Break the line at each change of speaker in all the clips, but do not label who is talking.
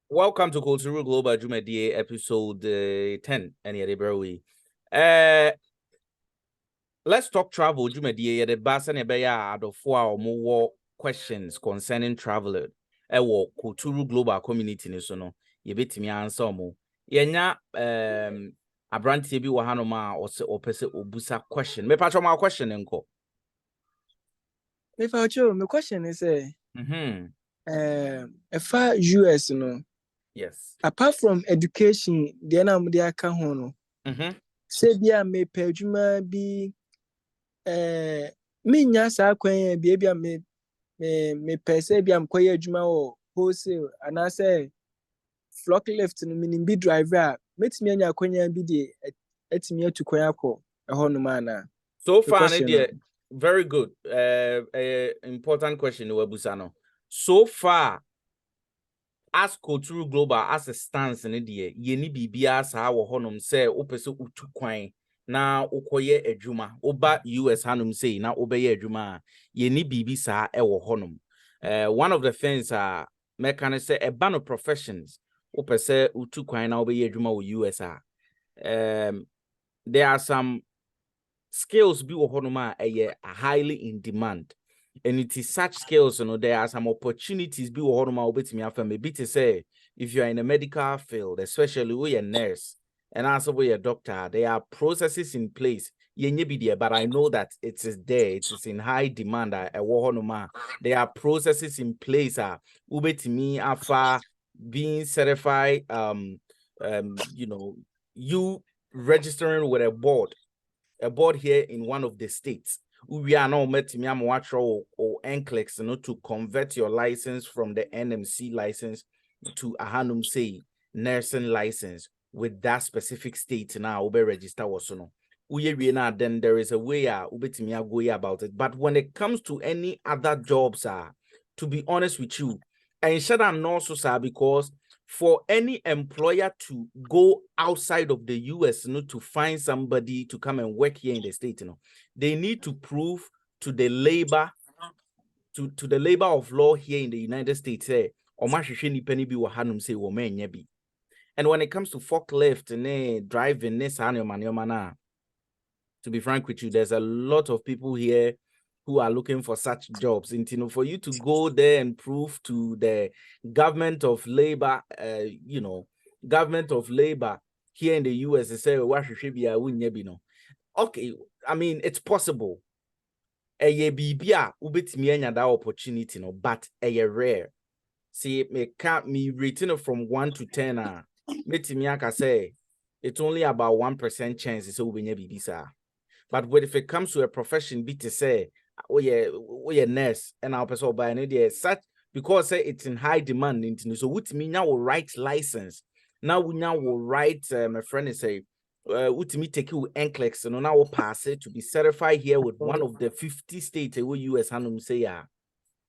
Welcome to Cultural Global Jumedie episode 10. Let's talk travel. Jumedie the bass and out of 4 or more questions concerning travel. Cultural Global Community so no ye bit me answer mo. Yenya a brand TB wahanoma or pese obusa question. Me patch my question enko.
If I show my question is if I US no.
Yes.
Apart from education, the na mo dey aka ho no. Say bia me pedwuma bi me nya sa kwan bia me pese bia mkoye adwuma wo wholesale and say flock lift no meaning bi driver metimi anya kwanya bi de etimi atu kwan akọ ho no mana.
So far very good. Important question Webusano. So far as Cultural Global as a stance in the yeni bibia sa wo honom say opese utu kwan na ukoye adwuma oba US hanum say na obeye adwuma yeni bibi sa e wo honom. One of the things mechanic say e ban of professions opese utu kwan na obeye adwuma wo US there are some skills be wo honom a highly in demand. And it is such skills, there are some opportunities be maybe to say if you are in a medical field, especially with a nurse and also with a doctor, there are processes in place. But I know that it is there, it is in high demand. There are processes in place. Afa being certified, you registering with a board here in one of the states. We are now met or NCLEX to convert your license from the NMC license to a Hanum say nursing license with that specific state now be register was no. Then there is a way go about it. But when it comes to any other jobs, to be honest with you, and shut down also because for any employer to go outside of the US to find somebody to come and work here in the state, they need to prove to the labor to the labor of law here in the United States and when it comes to forklift and driving to be frank with you, there's a lot of people here who are looking for such jobs. And for you to go there and prove to the government of labor, government of labor here in the US, they say, okay, I mean, it's possible. That opportunity, but rare. See, me rating it from 1 to 10. Say it's only about 1% chance it's will be. But if it comes to a profession, be to say, we nurse and our person by an idea such because it's in high demand. So what me now will write license. Now we will write my friend is say what me take you NCLEX and now will pass it to be certified here with one of the 50 states where US Hanum say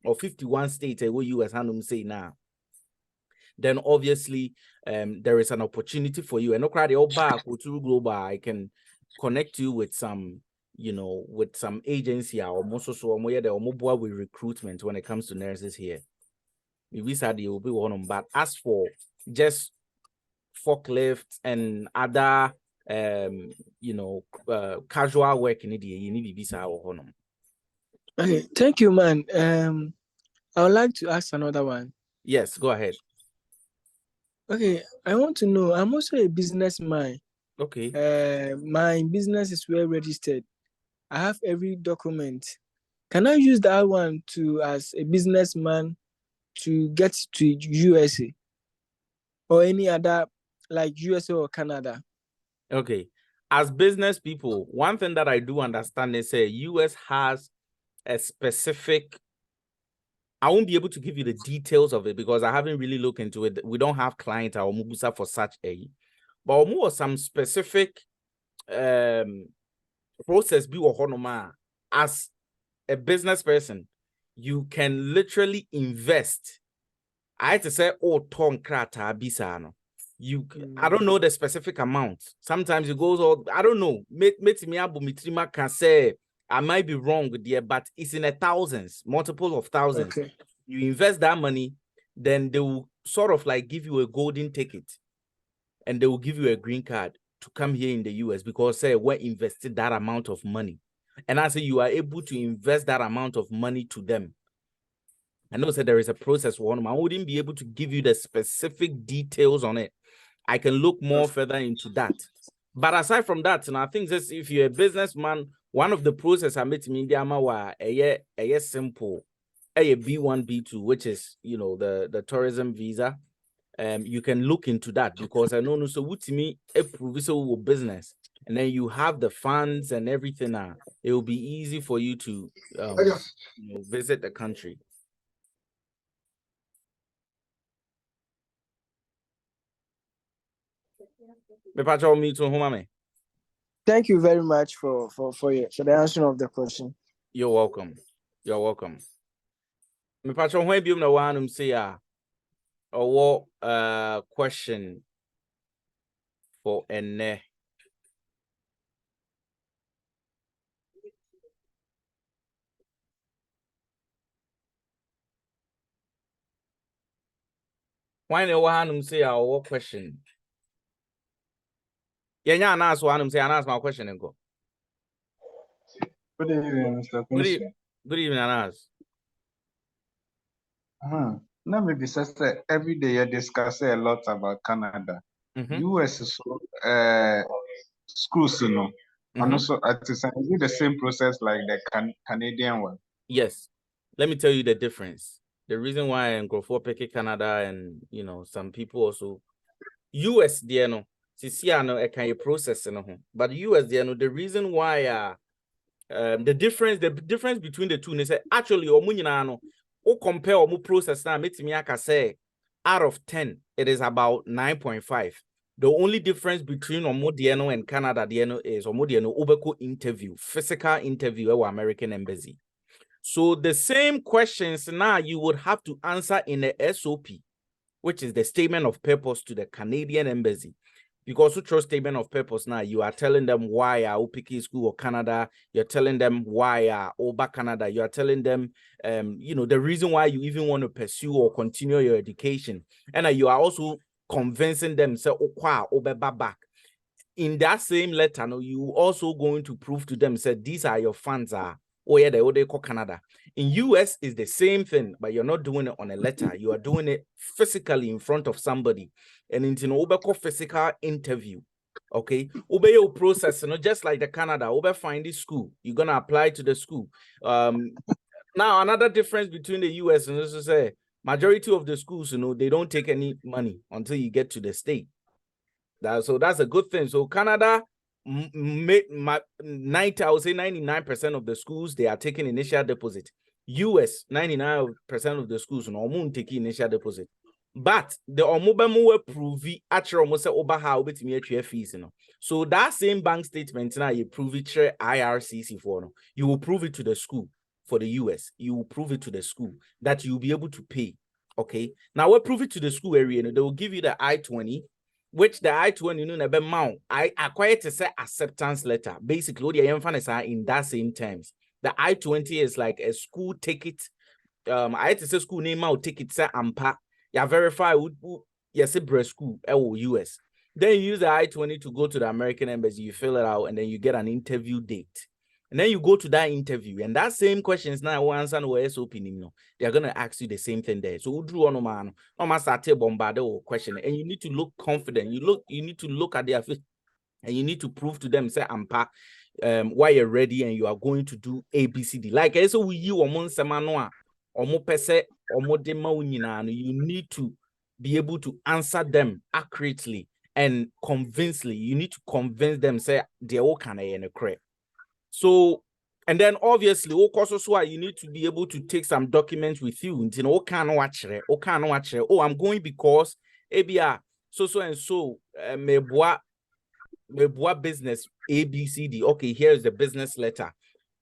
or 51 states where US Hanum say now. Then obviously there is an opportunity for you and no crowd all back to Global. I can connect you with some with some agency or most so with recruitment when it comes to nurses here. We said you will be one on, but as for just forklifts and other casual work in India, you need to be so.
Okay, thank you, man. I would like to ask another one.
Yes, go ahead.
Okay, I want to know, I'm also a businessman.
Okay.
My business is well registered. I have every document. Can I use that one as a businessman to get to USA or any other like USA or Canada?
Okay. As business people, one thing that I do understand is US has a specific, I won't be able to give you the details of it because I haven't really looked into it. We don't have clients or Mubusa for such a, but more some specific process be as a business person, you can literally invest. I had to say, Tom Krata Bisano. I don't know the specific amount. Sometimes it goes all, I don't know. Mitrima can say I might be wrong with there, but it's in the thousands, multiple of thousands.
Okay.
You invest that money, then they will sort of like give you a golden ticket and they will give you a green card to come here in the US because say we're invested that amount of money. And I say you are able to invest that amount of money to them. I know that there is a process for them. I wouldn't be able to give you the specific details on it. I can look more further into that. But aside from that, and I think this, if you're a businessman, one of the process I made in India a simple, a B1, B2, which is the tourism visa. You can look into that because I know so what to me a provisional business, and then you have the funds and everything. It will be easy for you to visit the country.
Thank you very much for the answer of the question.
You're welcome. You're welcome. Me patron when be na wanum say or question for enne. Why no wanum say our question? Yeah, na ask wanum say ask my question and go.
Good evening, Mr. Quincy.
Good evening, Anas.
Now maybe sister every day you discuss a lot about Canada. US is schools, and also is it the same process like the Canadian one?
Yes. Let me tell you the difference. The reason why I'm going for pick Canada and some people also US no can you process but US the reason why the difference between the two is actually o compare or process now say out of 10 it is about 9.5. The only difference between Omo and Canada is Omo interview, physical interview at American Embassy. So the same questions now you would have to answer in the SOP, which is the statement of purpose to the Canadian Embassy. Because you trust statement of purpose now, you are telling them why are OPK school or Canada, you're telling them why are Oba Canada, you are telling them the reason why you even want to pursue or continue your education. And you are also convincing them say Oba back. In that same letter, you also going to prove to them say these are your funds they call Canada. In US is the same thing, but you're not doing it on a letter. You are doing it physically in front of somebody. And it's an physical interview. Okay. Obey your process, just like the Canada, find this school. You're gonna apply to the school. Now another difference between the US and this is majority of the schools, they don't take any money until you get to the state. So that's a good thing. So Canada, I would say 99% of the schools, they are taking initial deposit. US, 99% of the schools won't take initial deposit. But the Omobamo prove actually almost over how bit me fees. So that same bank statement now you prove it to IRCC for you will prove it to the school for the US. You will prove it to the school that you'll be able to pay. Okay. Now we'll prove it to the school area. They will give you the I-20. Which the I-20 I acquired to say acceptance letter. Basically, what the emphasis are in that same terms. The I-20 is like a school ticket. I had to say school name out ticket say AMPA. You verify yes, a school US. Then you use the I-20 to go to the American Embassy. You fill it out, and then you get an interview date. And then you go to that interview, and that same questions now answer no SOP. They're gonna ask you the same thing there. So drew on man, start bombard or question, and you need to look confident. You need to look at their face, and you need to prove to them, say why you're ready and you are going to do ABCD. Like so we you you need to be able to answer them accurately and convincingly. You need to convince them, say they're all kind of in a crap. So, and then obviously, you need to be able to take some documents with you. Oh, I'm going because ABR so and so me business ABCD. Okay, here's the business letter.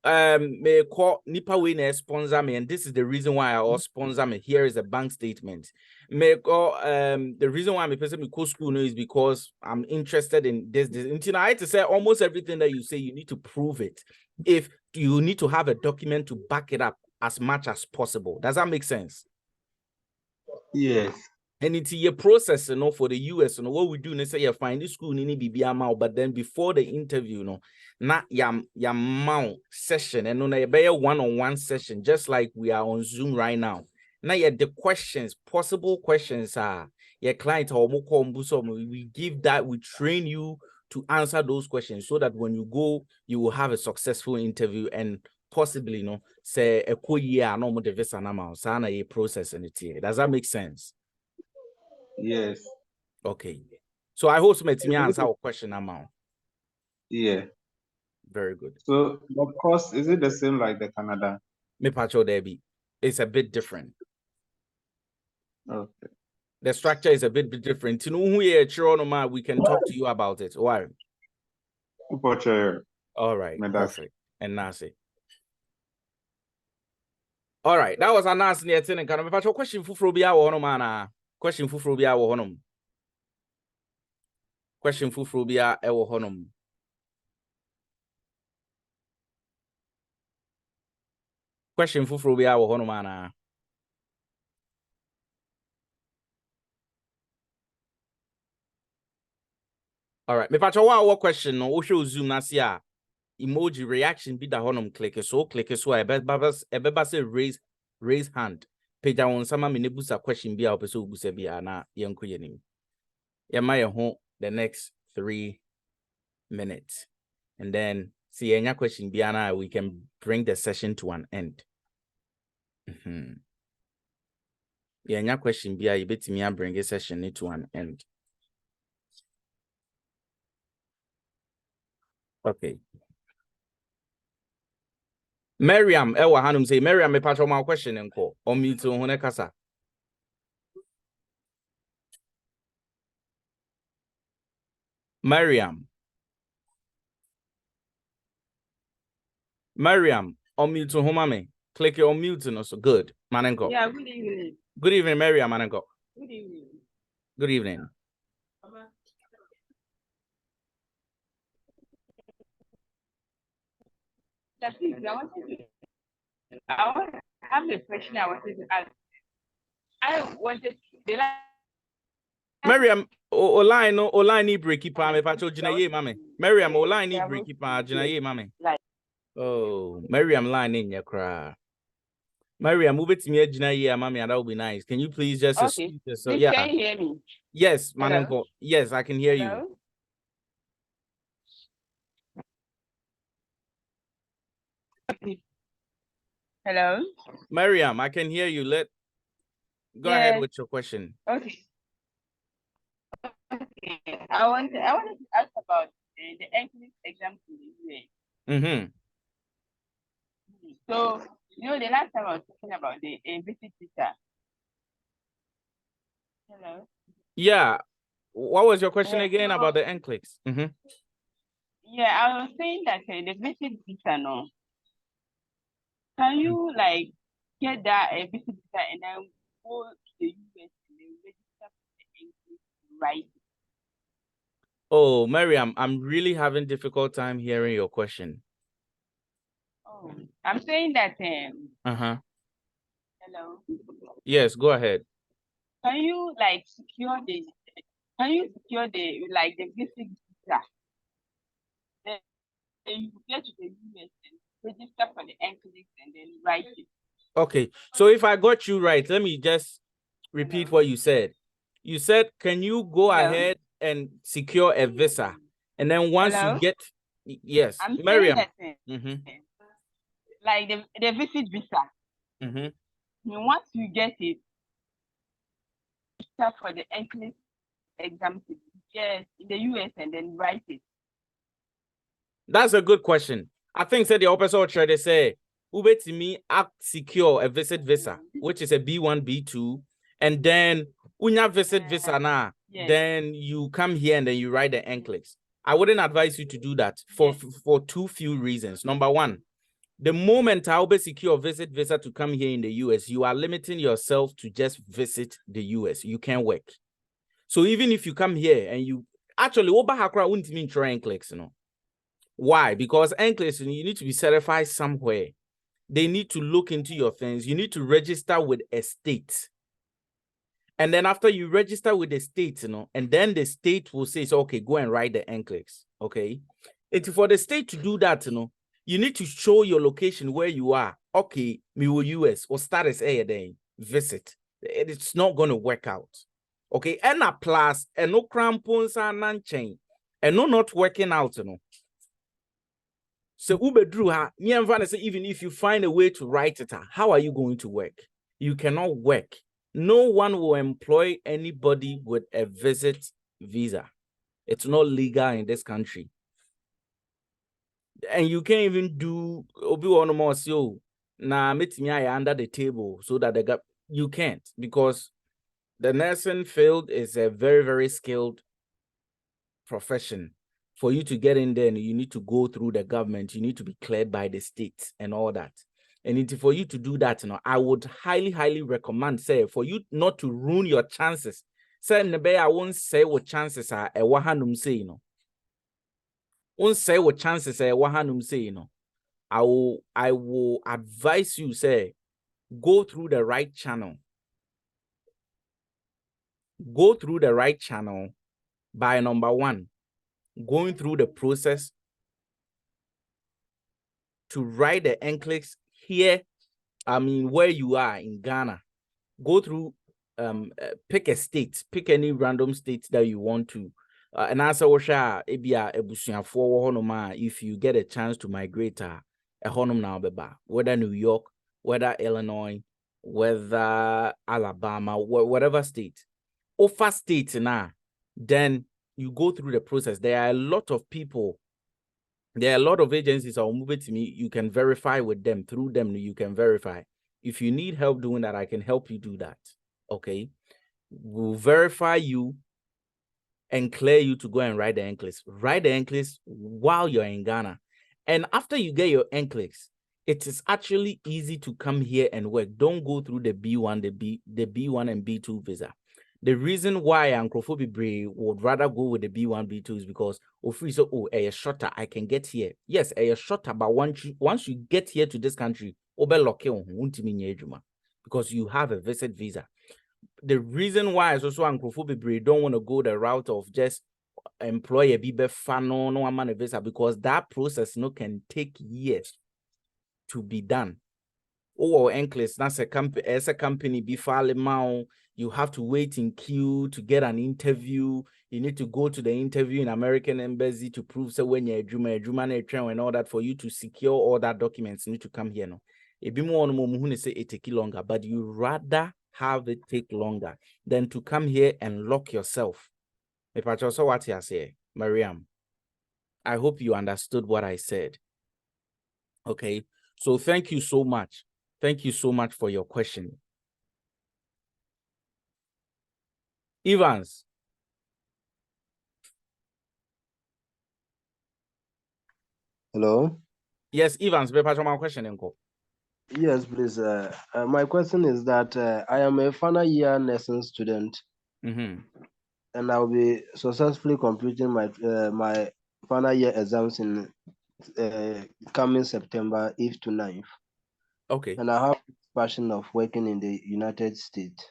May call Nipa Wayne sponsor me, and this is the reason why I sponsor me. Here is a bank statement. May call the reason why I'm a person me school is because I'm interested in this. Until I had to say almost everything that you say, you need to prove it. If you need to have a document to back it up as much as possible. Does that make sense?
Yes.
And it's your process, for the US, what we do, they say you find this school in BBM, but then before the interview, not your mount session, and on a one-on-one session, just like we are on Zoom right now. Now, the questions, possible questions are your client or we give that, we train you to answer those questions so that when you go, you will have a successful interview and possibly, say a year, no more the visa now, sana a process and it here. Does that make sense?
Yes.
Okay. So I hope somebody me answer our question now.
Yeah.
Very good.
So the cost, is it the same like the Canada?
Me pacho Debbie. It's a bit different.
Okay.
The structure is a bit different. To know who you're Chironoma, we can talk to you about it. Why? All right. Perfect. And Nasi. All right. That was a nice near thing. Can I pacho question for Frobia or Honomana? Question for Frobia or Honum. Question for Frobia or Honum. Question for Frobia or Honomana. All right. Me pacho what question no show Zoom nasia emoji reaction be the honum click so I bet say raise hand. Page on sama me nebusa question be a person busa be na yenko yenim. Yema home the next 3 minutes. And then see any question be na we can bring the session to an end. Any question be a bit me bring a session to an end. Okay. Miriam, Ewa Hanum say, Miriam, me patch my question and call. On mute to Honekasa. Miriam, on mute to Homame. Click it on mute and also good. Manenko.
Yeah, good evening.
Good evening, Miriam Manenko.
Good evening.
Good evening.
I have a question I wanted to ask. I wanted to
Miriam, online ni breaky pa me pacho jinaye mame. Miriam, online ni breaky pa jinaye mame. Oh, Miriam line in your cry. Miriam, move it to me jinaye mame, and that would be nice. Can you please just
okay.
So yeah.
Can you hear me?
Yes, Manenko. Yes, I can hear you.
Hello.
Miriam, I can hear you. Go ahead with your question.
Okay. Okay. I wanted to ask about the entrance exam in the US. So, the last time I was talking about the visit visa. Hello.
Yeah. What was your question again about the NCLEX?
Yeah, I was saying that the visit visa, no. Can you get that visit visa and then go to the US and then register for the NCLEX, right?
Oh, Miriam, I'm really having difficult time hearing your question.
Oh, I'm saying that.
Hello.
Yes,
go ahead.
Can you secure the the visit visa? Then you get to the US and register for the NCLEX and then write it.
Okay, so if I got you right, let me just repeat what you said. You said, can you go ahead and secure a visa? And then once you get, yes,
I'm
Miriam.
Like the visit visa. Once you get it, start for the NCLEX exam, yes, in the US and then write it.
That's a good question. I think said the opposite try to say, Ube to me act secure a visit visa, which is a B1, B2, and then unya visit visa now, then you come here and then you write the NCLEX. I wouldn't advise you to do that for two few reasons. Number one, the moment I'll be secure visit visa to come here in the US, you are limiting yourself to just visit the US. You can't work. So even if you come here and you actually wouldn't mean try NCLEX, Why? Because NCLEX, you need to be certified somewhere. They need to look into your things. You need to register with a state. And then after you register with the state, and then the state will say, so, okay, go and write the NCLEX, okay? It's for the state to do that, you need to show your location where you are. Okay, me will US or status a day visit. It's not going to work out. Okay, and a plus and no crampons and non-chain and no not working out, So Uber drew her. Even if you find a way to write it, how are you going to work? You cannot work. No one will employ anybody with a visit visa. It's not legal in this country. And you can't even do Obi more so now meet me under the table so that you can't, because the nursing field is a very, very skilled profession. For you to get in there, you need to go through the government, you need to be cleared by the state and all that. And for you to do that, I would highly, highly recommend, say, for you not to ruin your chances. Say, I won't say what chances are a wahanum say, won't say what chances are a wahanum say, I will advise you, say, go through the right channel. Go through the right channel by number one, going through the process to write the NCLEX here, where you are in Ghana. Go through, pick a state, pick any random state that you want to. And answer if you get a chance to migrate whether New York, whether Illinois, whether Alabama, whatever state. Offer state now, then you go through the process. There are a lot of people, there are a lot of agencies that will move it to me. You can verify with them. Through them, you can verify. If you need help doing that, I can help you do that. Okay? We'll verify you and clear you to go and write the NCLEX. Write the NCLEX while you're in Ghana. And after you get your NCLEX, it is actually easy to come here and work. Don't go through the B1, the B1 and B2 visa. The reason why Ankrofo Bray would rather go with the B1, B2 is because a shorter, I can get here. Yes, a shorter, but once you get here to this country, because you have a visit visa. The reason why is also Ankrofo Bray don't want to go the route of just employ a BB fano no man visa, because that process can take years to be done. Or NCLEX, that's a company, as a company, be filing. You have to wait in queue to get an interview. You need to go to the interview in American Embassy to prove so when you're a Juma and all that, for you to secure all that documents. You need to come here. No, it be more say it take longer, but you rather have it take longer than to come here and lock yourself. If I just saw what you say, Mariam, I hope you understood what I said. Okay, so thank you so much. Thank you so much for your question. Evans.
Hello.
Yes, Evans, my question.
Yes, please. My question is that I am a final year nursing student, and I'll be successfully completing my final year exams in coming September 8th to 9th.
Okay.
And I have passion of working in the United States.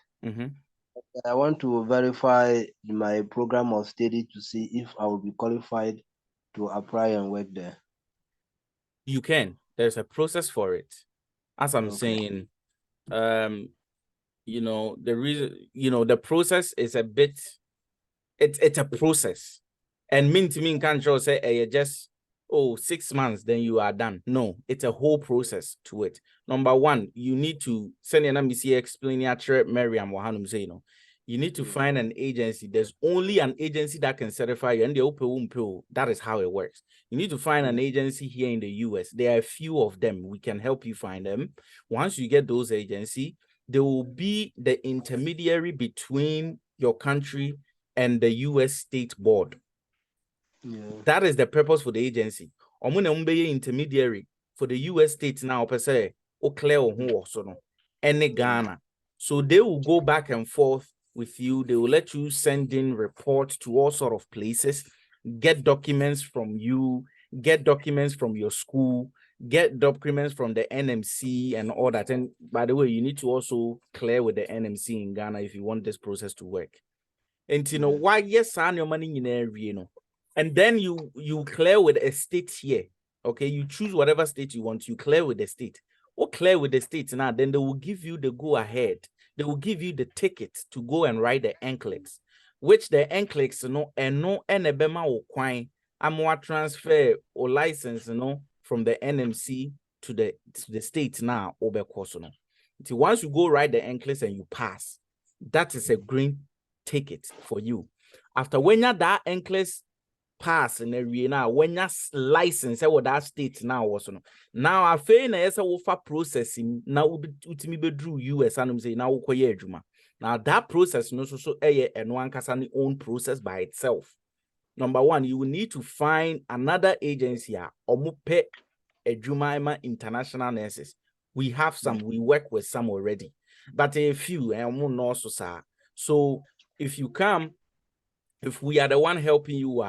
I want to verify my program of study to see if I will be qualified to apply and work there.
You can. There's a process for it. As I'm saying, the reason, the process is a bit, it's a process. And mean to me, can't just say, just 6 months, then you are done. No, it's a whole process to it. Number one, you need to send an MBC explain Miriam Wahanum say, you need to find an agency. There's only an agency that can certify you, and that is how it works. You need to find an agency here in the US. There are a few of them. We can help you find them. Once you get those agencies, they will be the intermediary between your country and the US State Board. That is the purpose for the agency. Intermediary for the US state now, per se, and Ghana. So they will go back and forth with you. They will let you send in reports to all sort of places, get documents from you, get documents from your school, get documents from the NMC and all that. And by the way, you need to also clear with the NMC in Ghana if you want this process to work. And you know why? Yes, your money in every, you know, and then you clear with a state here. Okay, you choose whatever state you want. You clear with the state. Or clear with the state now. Then they will give you the go ahead. They will give you the ticket to go and write the NCLEX, which the NCLEX, you know, and no NBMA or quine. I'm transfer or license, you know, from the NMC to the state now. Over course, you know. Until once you go write the NCLEX and you pass, that is a green ticket for you. After when you that NCLEX pass in area now, when you license with that state now also now I feel na yes offer processing now utimi bedru US and say now koye adwuma. Now that process no so and one kasani own process by itself. Number one, you will need to find another agency or pay adwuma international nurses. We have some, we work with some already, but a few and more also sir. So if you come, if we are the one helping you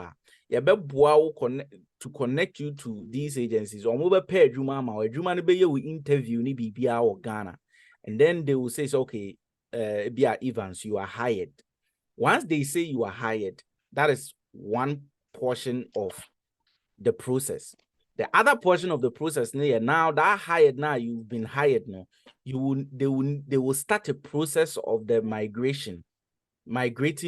to connect you to these agencies, or mobile pay Juma we interview ni BBA or Ghana, and then they will say, okay, Bia Evans, you are hired. Once they say you are hired, that is one portion of the process. The other portion of the process, now that hired, now you've been hired, now they will start a process of the migrating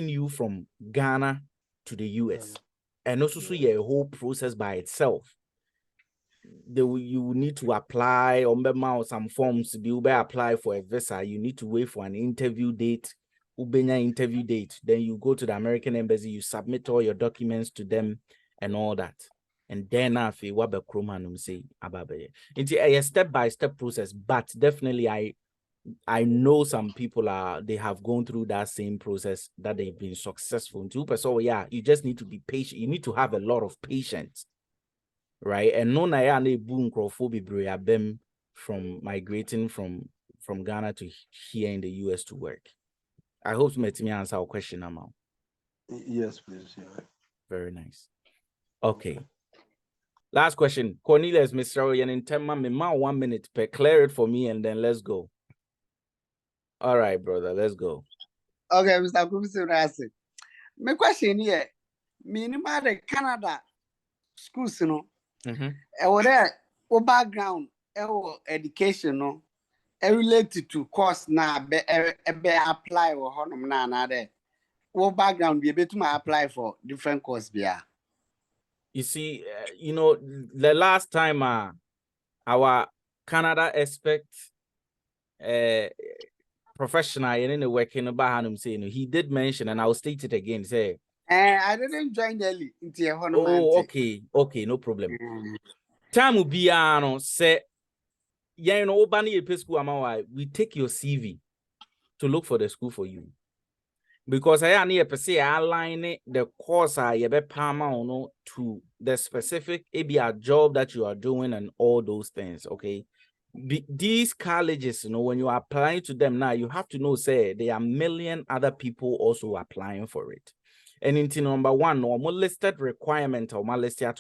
you from Ghana to the US. And also a whole process by itself. You will need to apply or some forms to be apply for a visa. You need to wait for an interview date. Interview date. Then you go to the American embassy, you submit all your documents to them and all that. And then after what the Kromanum say about it. It's a step-by-step process, but definitely I know some people they have gone through that same process that they've been successful too. So yeah, you just need to be patient. You need to have a lot of patience, right? And no na boom bem from migrating from Ghana to here in the US to work. I hope you let me answer our question now.
Yes, please. Yeah.
Very nice. Okay. Last question. Cornelius, Mr. Oyen, in 1 minute per clear it for me and then let's go. All right, brother, let's go.
Okay, Mr. Kumsi, my question here, minimum the Canada schools, you know, background, education, no, related to course now, be apply or honor na there. What background be able to apply for different course, yeah.
You see, you know, the last time our Canada expect professional in the working about him saying he did mention, and I'll state it again. Say,
I didn't join early into your honor.
Oh, okay, no problem. Time will be say, yeah, you know, we take your CV to look for the school for you. Because I need to align the course to the specific job that you are doing and all those things. Okay. These colleges, you know, when you are applying to them now, you have to know, say, there are a million other people also applying for it. And into number one, no more listed requirement or listed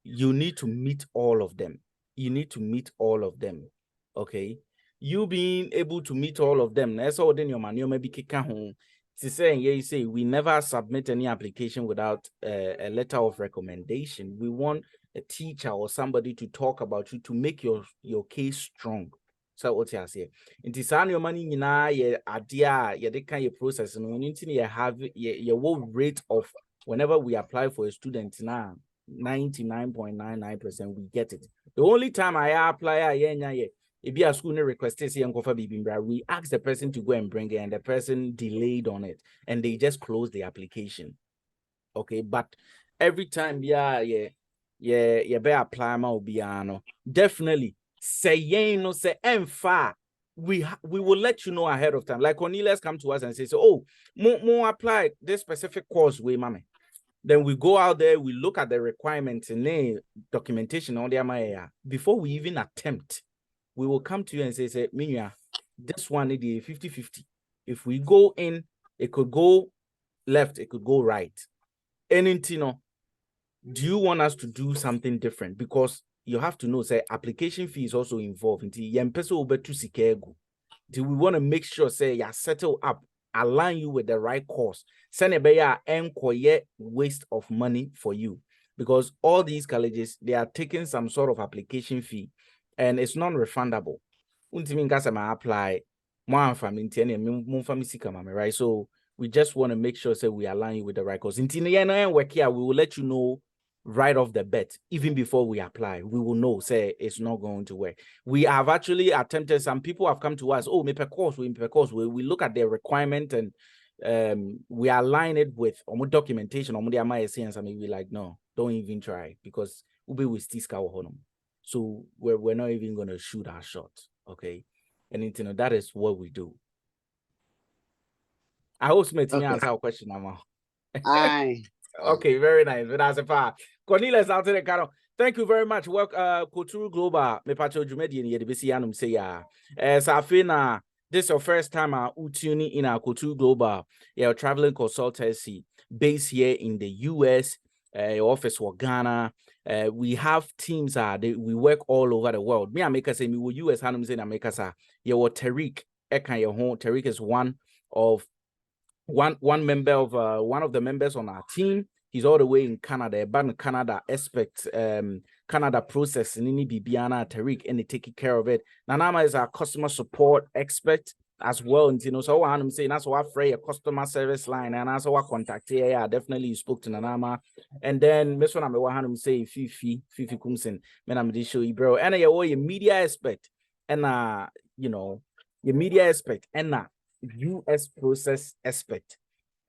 you need to meet all of them. You need to meet all of them. Okay. You being able to meet all of them, that's all then your man, you maybe kick home. Saying, yeah, you say we never submit any application without a letter of recommendation. We want a teacher or somebody to talk about you to make your case strong. So what you say? In this your money, your idea, the kind of process, and you have your rate of whenever we apply for a student now, 99.99% we get it. The only time I apply, if you are school requested, we ask the person to go and bring it, and the person delayed on it, and they just close the application. Okay, but every time, you better apply definitely say we will let you know ahead of time. Like Cornelius come to us and say, so, oh, more apply this specific course way, mommy. Then we go out there, we look at the requirements and the documentation on the before we even attempt. We will come to you and say, Minya, this one is 50-50. If we go in, it could go left, it could go right. And do you want us to do something different? Because you have to know, say, application fee is also involved. We want to make sure, say, you settle up, align you with the right course. Send a waste of money for you, because all these colleges, they are taking some sort of application fee, and it's non-refundable. Apply, right? So we just want to make sure, say, we align you with the right course. We will let you know right off the bat, even before we apply. We will know, say, it's not going to work. We have actually attempted, some people have come to us, oh, we look at their requirement and we align it with documentation, and we're like, no, don't even try, because we'll be with so we're not even going to shoot our shot, okay? And that is what we do. I hope Smith answer our question, Amma.
Aye.
Okay, very nice. But as a far, Cornelius out there, Carol. Thank you very much. Welcome, Kulturu Global. Me pacho jumedi ni yedibisi anum say ya. Safina, this is your first time tuning in our Kulturu Global. Your traveling consultancy based here in the US. Your office was Ghana. We have teams we work all over the world. Me America say me US hanum say America sa. Your Tariq Ekan your home. Tariq is one of the members on our team. He's all the way in Canada, but Canada aspect, Canada process, Nini Bibiana, Tariq, and taking care of it. Nanama is our customer support expert as well. And so I'm saying that's why I a customer service line, and that's why I contact here. Yeah, definitely you spoke to Nanama. And then Miss One I'm say Fifi Kumsen, men I'm show you, bro. And your media aspect, and your media aspect, and US process aspect.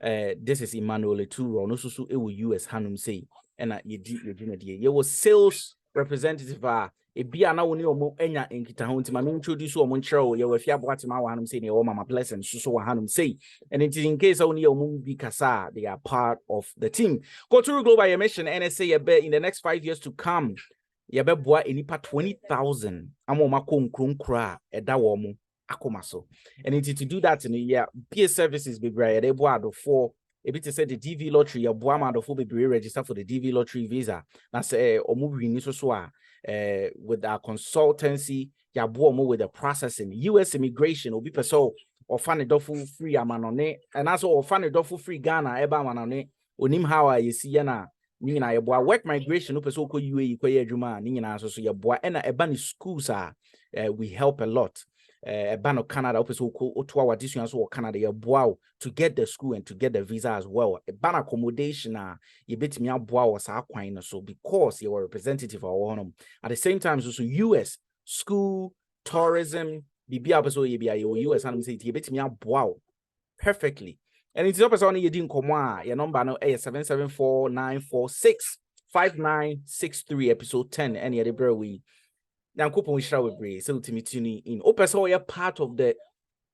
This is Emmanuel Eturo, no so US Hanum say, and you was sales representative. A be an only omo enya in Kitahunti, my introduce or Montreal, you were Fiabuatima Hanum say, or Mama Blessing, so Hanum say, and it is in case only your movie Casa, they are part of the team. Go to Global your mission, NSA, a bet in the next 5 years to come. Yabeboa enipa 20,000. Amoma kra edawomu. Akomaso. And to do that in a year, peer services be great. They board for a bit to say the DV lottery, your boama of be register for the DV lottery visa. That's a movie with our consultancy, ya boamo with the processing, US immigration, or be so or funny dofu free amanone, and also or funny dofu free Ghana, eba manone, unim how I see yana. Nina ya boa work migration no person ko UAE ko ye adwuma nina so ya boa na eba ni schools we help a lot. Ban of Canada, to our distance or Canada, your to get the school and to get the visa as well. A ban accommodation, you bit me up was our quine, so because you were representative of one. At the same time, also US school, tourism, BB so US and say you bit me up perfectly. And it's up as only you didn't come your number no 774-946-5963 episode 10 any other bro we. Now, coupon we share with Bray, so to me tuning in. Also, you're part of the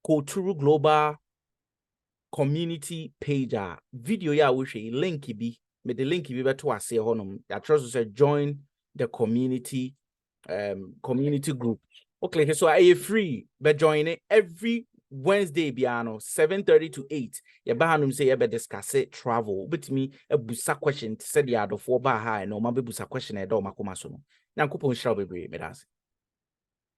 Kulturu Global community page. Video ya wish a link be, but the link be to us say honum. I trust to say join the community group. Okay, so I free, but join it every Wednesday, Biano 7:30 to 8. Ya bahanum say you discuss it travel. But me a busa question said the other 4 bar high no mabe busa question at all makomasono. Now coupon shall be brave,